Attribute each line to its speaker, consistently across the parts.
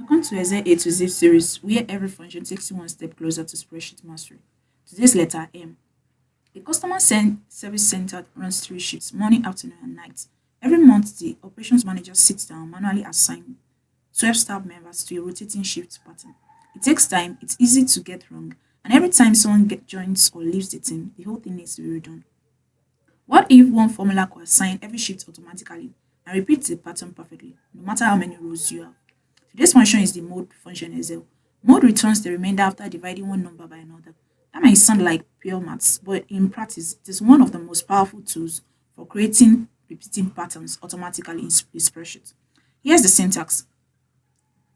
Speaker 1: Welcome to Excel A to Z series, where every function takes you one step closer to spreadsheet mastery. Today's letter M. A service center runs three shifts, morning, afternoon, and night. Every month, the operations manager sits down manually assign 12 staff members to a rotating shift pattern. It takes time, it's easy to get wrong, and every time someone joins or leaves the team, the whole thing needs to be redone. What if one formula could assign every shift automatically and repeat the pattern perfectly, no matter how many rows you have? Today's function is the mode function Excel. Mode returns the remainder after dividing one number by another. That might sound like pure maths, but in practice, it is one of the most powerful tools for creating repeating patterns automatically in a spreadsheet. Here's the syntax.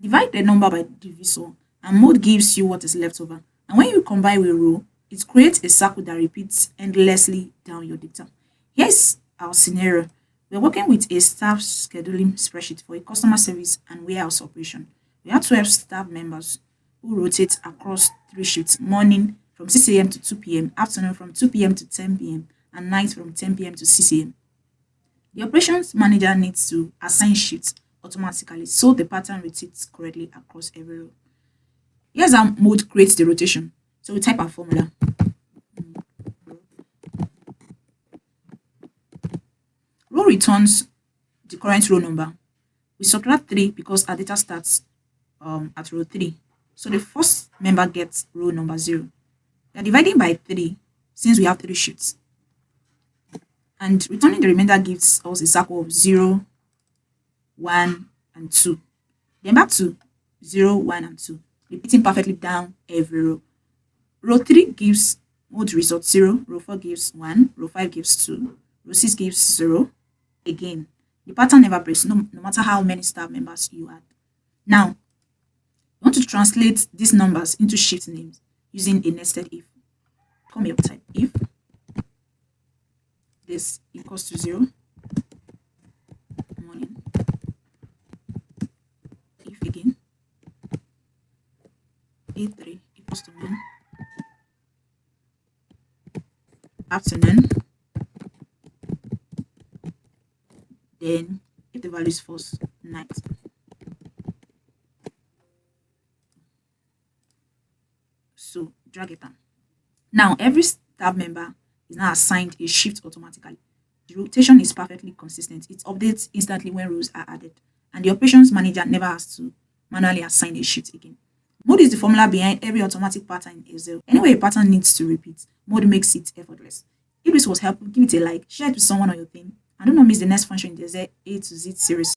Speaker 1: Divide the number by divisor, and mode gives you what is left over. And when you combine with row, it creates a circle that repeats endlessly down your data. Here's our scenario. We're working with a staff scheduling spreadsheet for a customer service and warehouse operation. We have 12 staff members who rotate across three shifts: morning from 6 a.m. to 2 p.m., afternoon from 2 p.m. to 10 p.m., and night from 10 p.m. to 6 a.m. The operations manager needs to assign shifts automatically so the pattern repeats correctly across every row. Here's how mode creates the rotation. So we type our formula. Row returns the current row number. We subtract 3 because our data starts at row 3. So the first member gets row number 0. We are dividing by 3 since we have 3 shifts. And returning the remainder gives us a circle of 0, 1, and 2. Then back to 0, 1, and 2, repeating perfectly down every row. Row 3 gives mode result 0, row 4 gives 1, row 5 gives 2, row 6 gives 0. Again, the pattern never breaks, no matter how many staff members you add. Now, you want to translate these numbers into shift names using a nested if. Come here, type if this equals to 0, morning, if again, A3 equals to 1, afternoon, then if the value is false, night. So drag it down. Now every staff member is now assigned a shift automatically. The rotation is perfectly consistent. It updates instantly when rows are added, and the operations manager never has to manually assign a shift again. Mode is the formula behind every automatic pattern in Excel. Anyway, a pattern needs to repeat, mode makes it effortless. If this was helpful, give it a like, share it with someone on your team, and do not miss the next function in the Excel A to Z series.